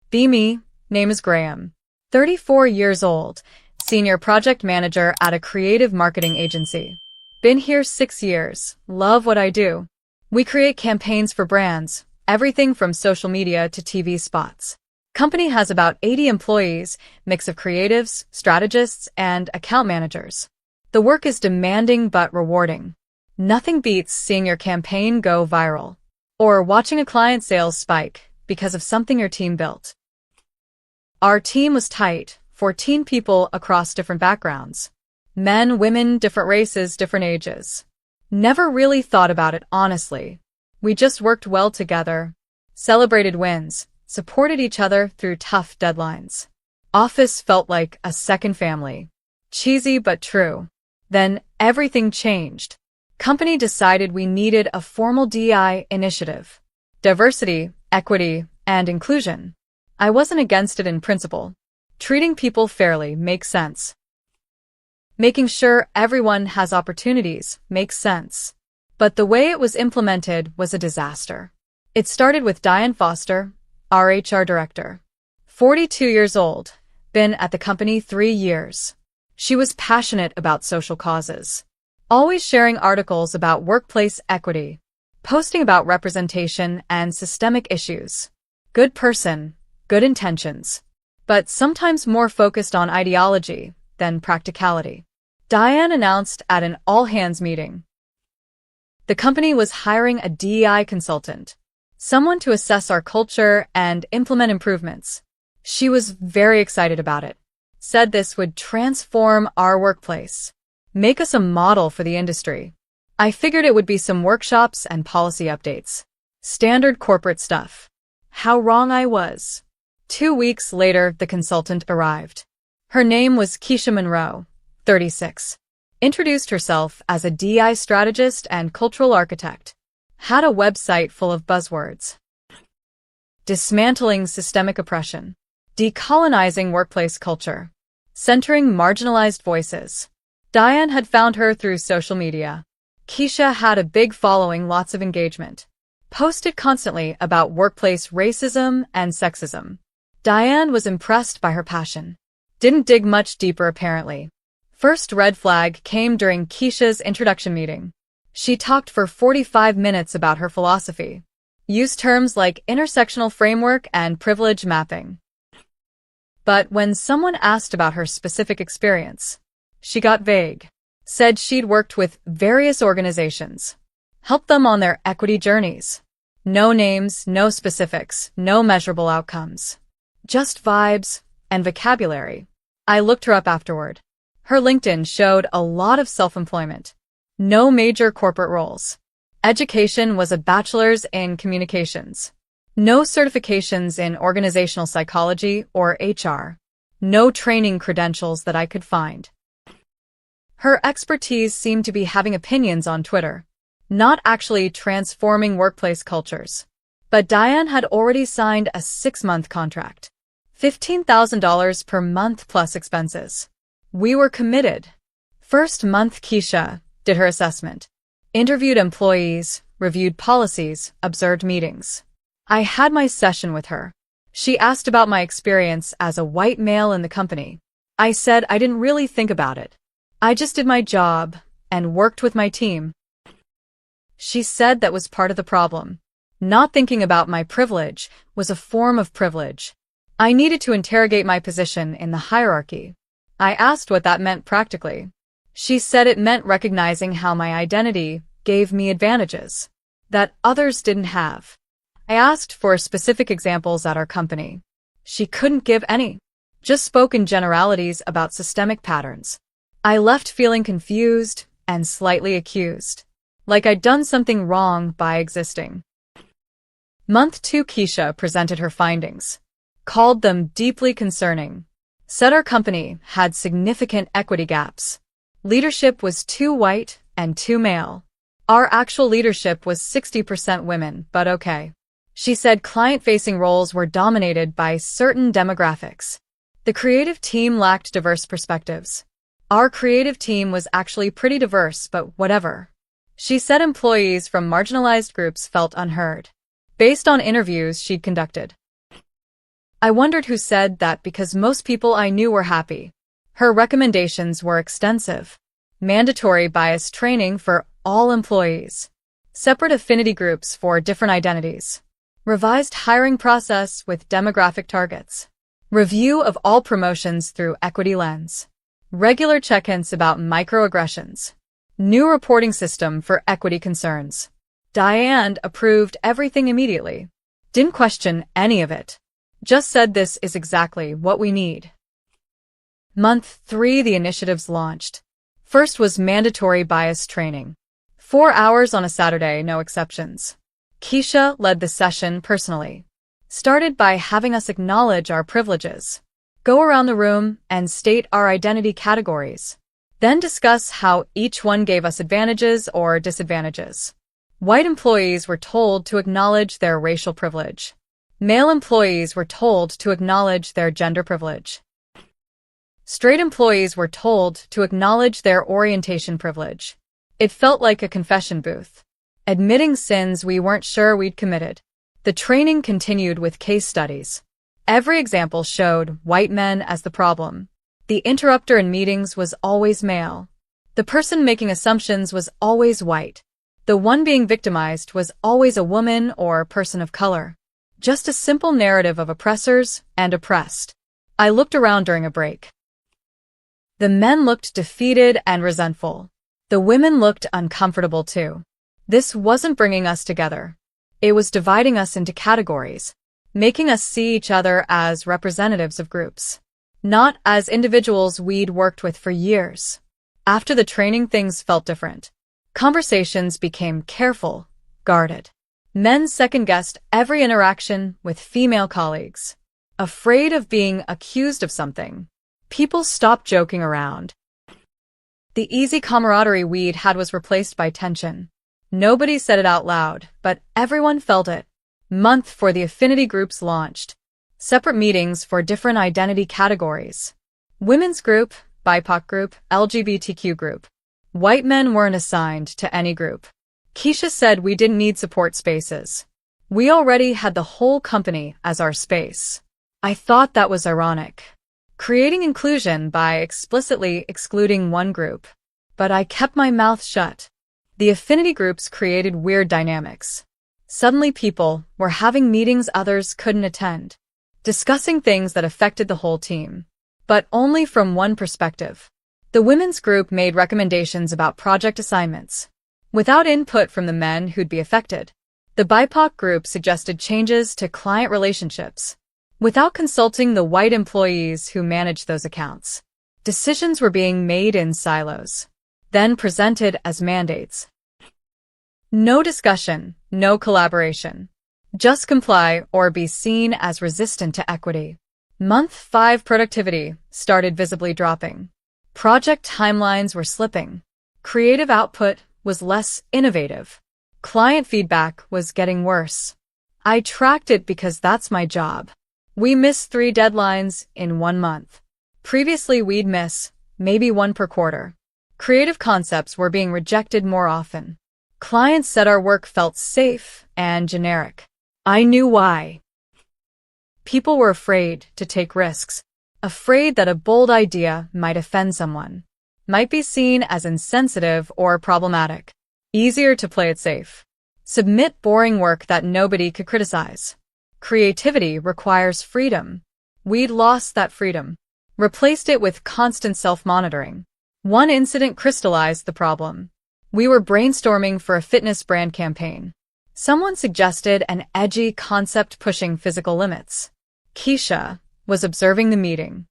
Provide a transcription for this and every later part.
Be me, name is Graham. 34 years old, senior project manager at a creative marketing agency. Been here 6 years, love what I do. We create campaigns for brands, everything from social media to TV spots. Company has about 80 employees, mix of creatives, strategists, and account managers. The work is demanding but rewarding. Nothing beats seeing your campaign go viral, or watching a client sales spike because of something your team built. Our team was tight, 14 people across different backgrounds. Men, women, different races, different ages. Never really thought about it, honestly. We just worked well together, celebrated wins, supported each other through tough deadlines. Office felt like a second family. Cheesy but true. Then everything changed. Company decided we needed a formal DEI initiative. Diversity, equity, and inclusion. I wasn't against it in principle. Treating people fairly makes sense. Making sure everyone has opportunities makes sense. But the way it was implemented was a disaster. It started with Diane Foster, our HR director. 42 years old, been at the company 3 years. She was passionate about social causes. Always sharing articles about workplace equity, posting about representation and systemic issues. Good person, good intentions, but sometimes more focused on ideology than practicality. Diane announced at an all-hands meeting. The company was hiring a DEI consultant, someone to assess our culture and implement improvements. She was very excited about it. Said this would transform our workplace, make us a model for the industry. I figured it would be some workshops and policy updates. Standard corporate stuff. How wrong I was. 2 weeks later, the consultant arrived. Her name was Keisha Monroe, 36. Introduced herself as a DEI strategist and cultural architect. Had a website full of buzzwords. Dismantling systemic oppression. Decolonizing workplace culture. Centering marginalized voices. Diane had found her through social media. Keisha had a big following, lots of engagement. Posted constantly about workplace racism and sexism. Diane was impressed by her passion. Didn't dig much deeper apparently. First red flag came during Keisha's introduction meeting. She talked for 45 minutes about her philosophy. Used terms like intersectional framework and privilege mapping. But when someone asked about her specific experience, she got vague. Said she'd worked with various organizations. Helped them on their equity journeys. No names, no specifics, no measurable outcomes. Just vibes and vocabulary. I looked her up afterward. Her LinkedIn showed a lot of self-employment. No major corporate roles. Education was a bachelor's in communications. No certifications in organizational psychology or HR. No training credentials that I could find. Her expertise seemed to be having opinions on Twitter, not actually transforming workplace cultures. But Diane had already signed a 6-month contract. $15,000 per month plus expenses. We were committed. First month, Keisha did her assessment. Interviewed employees, reviewed policies, observed meetings. I had my session with her. She asked about my experience as a white male in the company. I said I didn't really think about it. I just did my job and worked with my team. She said that was part of the problem. Not thinking about my privilege was a form of privilege. I needed to interrogate my position in the hierarchy. I asked what that meant practically. She said it meant recognizing how my identity gave me advantages that others didn't have. I asked for specific examples at our company. She couldn't give any. Just spoke in generalities about systemic patterns. I left feeling confused and slightly accused. Like I'd done something wrong by existing. Month 2, Keisha presented her findings. Called them deeply concerning. Said our company had significant equity gaps. Leadership was too white and too male. Our actual leadership was 60% women, but okay. She said client-facing roles were dominated by certain demographics. The creative team lacked diverse perspectives. Our creative team was actually pretty diverse, but whatever. She said employees from marginalized groups felt unheard, based on interviews she'd conducted. I wondered who said that because most people I knew were happy. Her recommendations were extensive. Mandatory bias training for all employees. Separate affinity groups for different identities. Revised hiring process with demographic targets. Review of all promotions through equity lens. Regular check-ins about microaggressions. New reporting system for equity concerns. Diane approved everything immediately. Didn't question any of it. Just said this is exactly what we need. Month 3, the initiatives launched. First was mandatory bias training. 4 hours on a Saturday, no exceptions. Keisha led the session personally. Started by having us acknowledge our privileges. Go around the room and state our identity categories. Then discuss how each one gave us advantages or disadvantages. White employees were told to acknowledge their racial privilege. Male employees were told to acknowledge their gender privilege. Straight employees were told to acknowledge their orientation privilege. It felt like a confession booth. Admitting sins we weren't sure we'd committed. The training continued with case studies. Every example showed white men as the problem. The interrupter in meetings was always male. The person making assumptions was always white. The one being victimized was always a woman or person of color. Just a simple narrative of oppressors and oppressed. I looked around during a break. The men looked defeated and resentful. The women looked uncomfortable too. This wasn't bringing us together. It was dividing us into categories, making us see each other as representatives of groups, not as individuals we'd worked with for years. After the training, things felt different. Conversations became careful, guarded. Men second-guessed every interaction with female colleagues. Afraid of being accused of something, people stopped joking around. The easy camaraderie we'd had was replaced by tension. Nobody said it out loud, but everyone felt it. Month for the affinity groups launched. Separate meetings for different identity categories. Women's group, BIPOC group, LGBTQ group. White men weren't assigned to any group. Keisha said we didn't need support spaces. We already had the whole company as our space. I thought that was ironic. Creating inclusion by explicitly excluding one group. But I kept my mouth shut. The affinity groups created weird dynamics. Suddenly people were having meetings others couldn't attend, discussing things that affected the whole team, but only from one perspective. The women's group made recommendations about project assignments, without input from the men who'd be affected. The BIPOC group suggested changes to client relationships, without consulting the white employees who managed those accounts. Decisions were being made in silos, then presented as mandates. No discussion, no collaboration. Just comply or be seen as resistant to equity. Month 5 productivity started visibly dropping. Project timelines were slipping. Creative output was less innovative. Client feedback was getting worse. I tracked it because that's my job. We missed 3 deadlines in 1 month. Previously we'd miss maybe 1 per quarter. Creative concepts were being rejected more often. Clients said our work felt safe and generic. I knew why. People were afraid to take risks, afraid that a bold idea might offend someone, might be seen as insensitive or problematic. Easier to play it safe. Submit boring work that nobody could criticize. Creativity requires freedom. We'd lost that freedom. Replaced it with constant self-monitoring. One incident crystallized the problem. We were brainstorming for a fitness brand campaign. Someone suggested an edgy concept pushing physical limits. Keisha was observing the meeting.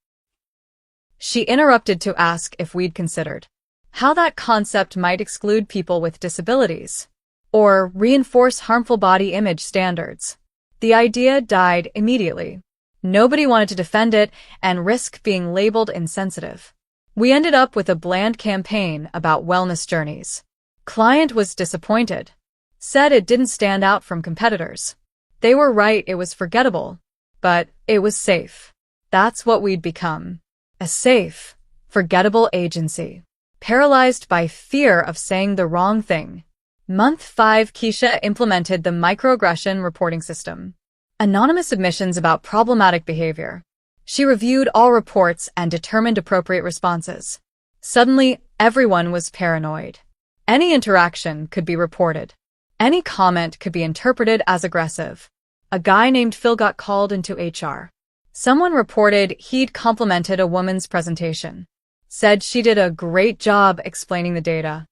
She interrupted to ask if we'd considered how that concept might exclude people with disabilities or reinforce harmful body image standards. The idea died immediately. Nobody wanted to defend it and risk being labeled insensitive. We ended up with a bland campaign about wellness journeys. Client was disappointed. Said it didn't stand out from competitors. They were right, it was forgettable. But it was safe. That's what we'd become. A safe, forgettable agency. Paralyzed by fear of saying the wrong thing. Month 5 Keisha implemented the microaggression reporting system. Anonymous submissions about problematic behavior. She reviewed all reports and determined appropriate responses. Suddenly, everyone was paranoid. Any interaction could be reported. Any comment could be interpreted as aggressive. A guy named Phil got called into HR. Someone reported he'd complimented a woman's presentation. Said she did a great job explaining the data.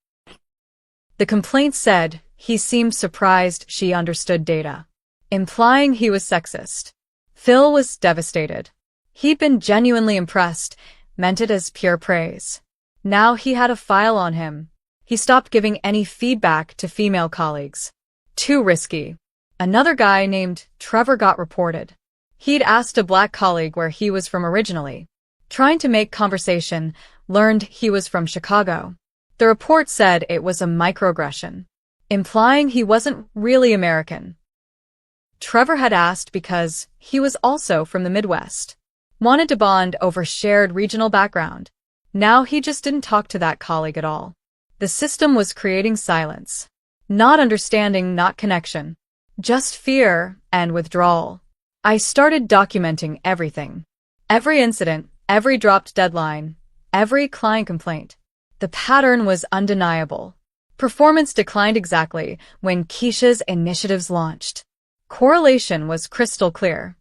The complaint said he seemed surprised she understood data, implying he was sexist. Phil was devastated. He'd been genuinely impressed, meant it as pure praise. Now he had a file on him. He stopped giving any feedback to female colleagues. Too risky. Another guy named Trevor got reported. He'd asked a black colleague where he was from originally. Trying to make conversation, learned he was from Chicago. The report said it was a microaggression, implying he wasn't really American. Trevor had asked because he was also from the Midwest. Wanted to bond over shared regional background. Now he just didn't talk to that colleague at all. The system was creating silence. Not understanding, not connection. Just fear and withdrawal. I started documenting everything. Every incident, every dropped deadline, every client complaint. The pattern was undeniable. Performance declined exactly when Keisha's initiatives launched. Correlation was crystal clear.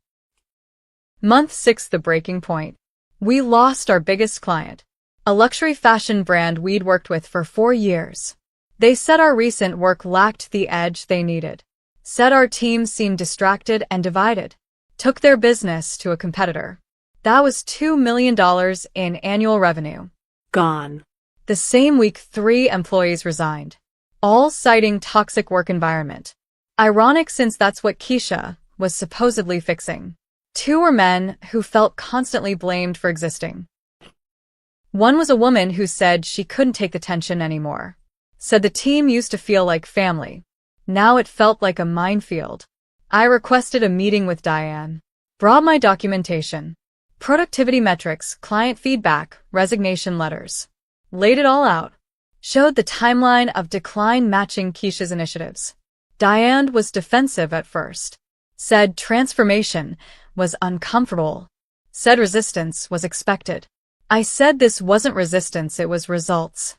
Month 6, the breaking point. We lost our biggest client, a luxury fashion brand we'd worked with for 4 years. They said our recent work lacked the edge they needed. Said our team seemed distracted and divided. Took their business to a competitor. That was $2 million in annual revenue. Gone. The same week, 3 employees resigned, all citing toxic work environment. Ironic since that's what Keisha was supposedly fixing. 2 were men who felt constantly blamed for existing. One was a woman who said she couldn't take the tension anymore. Said the team used to feel like family. Now it felt like a minefield. I requested a meeting with Diane. Brought my documentation. Productivity metrics, client feedback, resignation letters. Laid it all out. Showed the timeline of decline matching Keisha's initiatives. Diane was defensive at first. Said transformation was uncomfortable. Said resistance was expected. I said this wasn't resistance, it was results.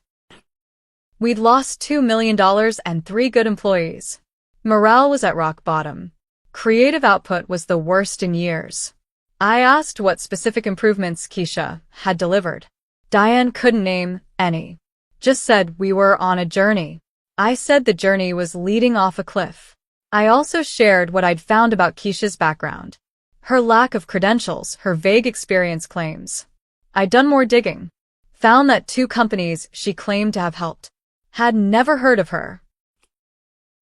We'd lost $2 million and 3 good employees. Morale was at rock bottom. Creative output was the worst in years. I asked what specific improvements Keisha had delivered. Diane couldn't name any. Just said we were on a journey. I said the journey was leading off a cliff. I also shared what I'd found about Keisha's background. Her lack of credentials, her vague experience claims. I'd done more digging. Found that 2 companies she claimed to have helped had never heard of her.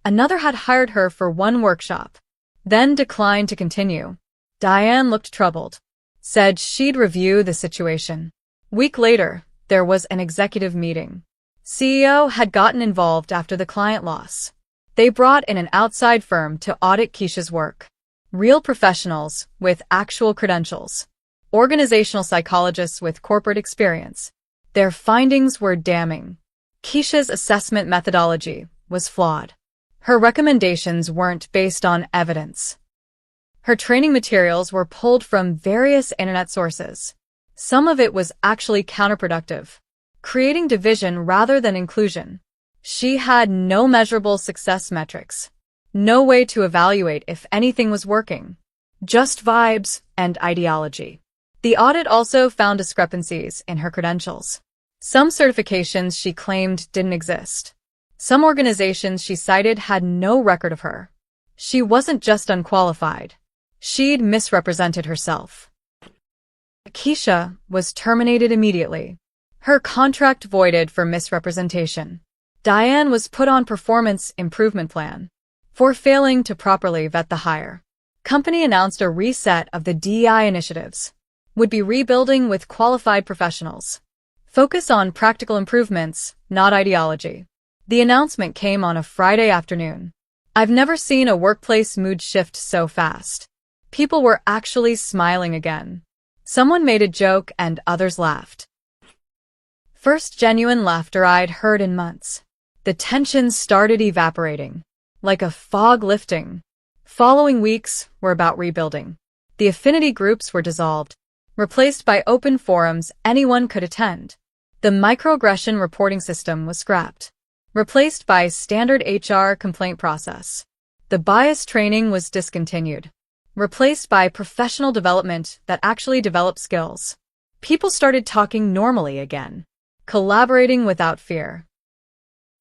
Another had hired her for 1 workshop, then declined to continue. Diane looked troubled. Said she'd review the situation. Week later, there was an executive meeting. CEO had gotten involved after the client loss. They brought in an outside firm to audit Keisha's work. Real professionals with actual credentials. Organizational psychologists with corporate experience. Their findings were damning. Keisha's assessment methodology was flawed. Her recommendations weren't based on evidence. Her training materials were pulled from various internet sources. Some of it was actually counterproductive, creating division rather than inclusion. She had no measurable success metrics. No way to evaluate if anything was working. Just vibes and ideology. The audit also found discrepancies in her credentials. Some certifications she claimed didn't exist. Some organizations she cited had no record of her. She wasn't just unqualified. She'd misrepresented herself. Keisha was terminated immediately. Her contract voided for misrepresentation. Diane was put on performance improvement plan for failing to properly vet the hire. Company announced a reset of the DEI initiatives. Would be rebuilding with qualified professionals. Focus on practical improvements, not ideology. The announcement came on a Friday afternoon. I've never seen a workplace mood shift so fast. People were actually smiling again. Someone made a joke and others laughed. First genuine laughter I'd heard in months. The tension started evaporating. Like a fog lifting. Following weeks were about rebuilding. The affinity groups were dissolved, replaced by open forums anyone could attend. The microaggression reporting system was scrapped, replaced by standard HR complaint process. The bias training was discontinued, replaced by professional development that actually developed skills. People started talking normally again, collaborating without fear,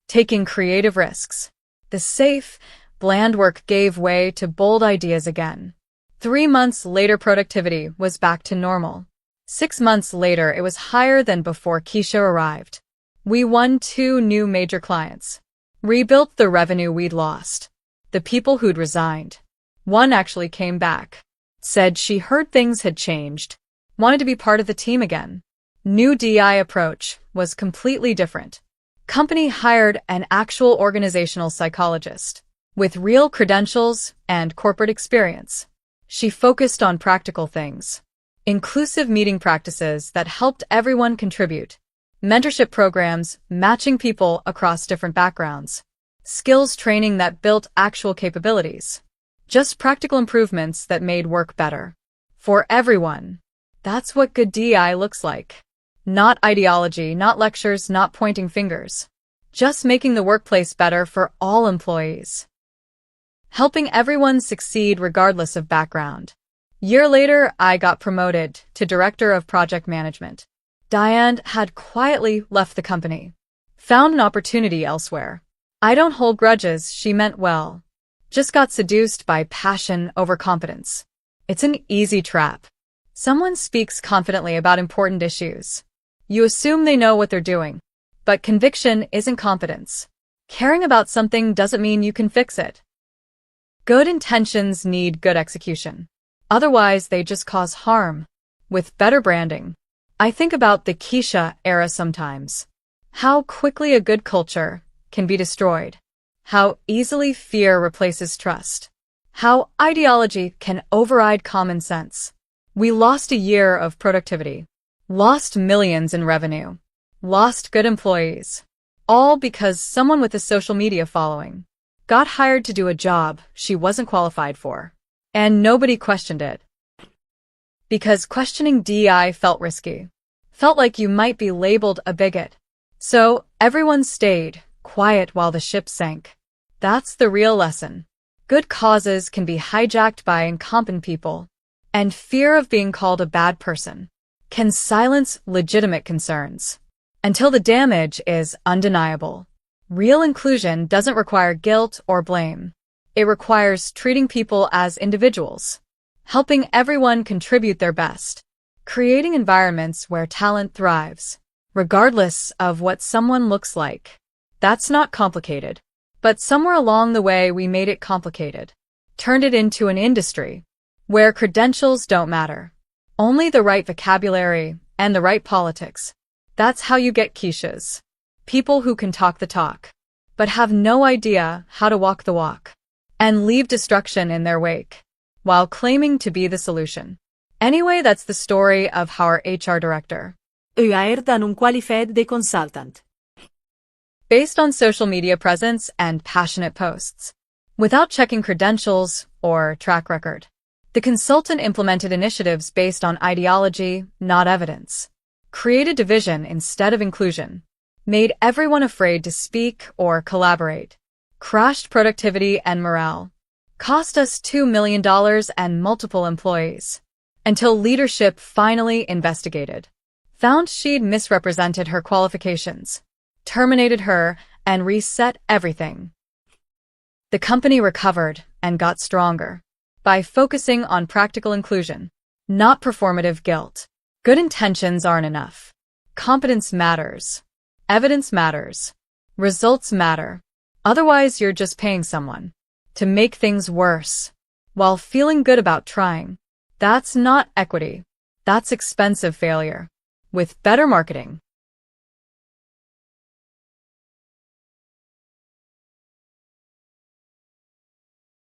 taking creative risks. The safe, bland work gave way to bold ideas again. 3 months later, productivity was back to normal. 6 months later, it was higher than before Keisha arrived. We won 2 new major clients, rebuilt the revenue we'd lost. The people who'd resigned. One actually came back, said she heard things had changed, wanted to be part of the team again. New DEI approach was completely different. Company hired an actual organizational psychologist with real credentials and corporate experience. She focused on practical things, inclusive meeting practices that helped everyone contribute, mentorship programs matching people across different backgrounds, skills training that built actual capabilities, just practical improvements that made work better. For everyone. That's what good DEI looks like. Not ideology, not lectures, not pointing fingers. Just making the workplace better for all employees. Helping everyone succeed regardless of background. Year later, I got promoted to Director of Project Management. Diane had quietly left the company, found an opportunity elsewhere. I don't hold grudges, she meant well. Just got seduced by passion over competence. It's an easy trap. Someone speaks confidently about important issues. You assume they know what they're doing. But conviction isn't competence. Caring about something doesn't mean you can fix it. Good intentions need good execution. Otherwise, they just cause harm. With better branding. I think about the Keisha era sometimes. How quickly a good culture can be destroyed. How easily fear replaces trust. How ideology can override common sense. We lost a year of productivity. Lost millions in revenue. Lost good employees. All because someone with a social media following got hired to do a job she wasn't qualified for. And nobody questioned it. Because questioning DEI felt risky. Felt like you might be labeled a bigot. So everyone stayed quiet while the ship sank. That's the real lesson. Good causes can be hijacked by incompetent people. And fear of being called a bad person can silence legitimate concerns until the damage is undeniable. Real inclusion doesn't require guilt or blame. It requires treating people as individuals, helping everyone contribute their best, creating environments where talent thrives, regardless of what someone looks like. That's not complicated. But somewhere along the way we made it complicated, turned it into an industry where credentials don't matter. Only the right vocabulary and the right politics. That's how you get Keishas. People who can talk the talk, but have no idea how to walk the walk, and leave destruction in their wake, while claiming to be the solution. Anyway, that's the story of how our HR director, hired an unqualified consultant. Based on social media presence and passionate posts, without checking credentials or track record. The consultant implemented initiatives based on ideology, not evidence. Created division instead of inclusion. Made everyone afraid to speak or collaborate. Crashed productivity and morale. Cost us $2 million and multiple employees. Until leadership finally investigated. Found she'd misrepresented her qualifications. Terminated her and reset everything. The company recovered and got stronger by focusing on practical inclusion, not performative guilt. Good intentions aren't enough. Competence matters. Evidence matters. Results matter. Otherwise, you're just paying someone to make things worse while feeling good about trying. That's not equity. That's expensive failure. With better marketing,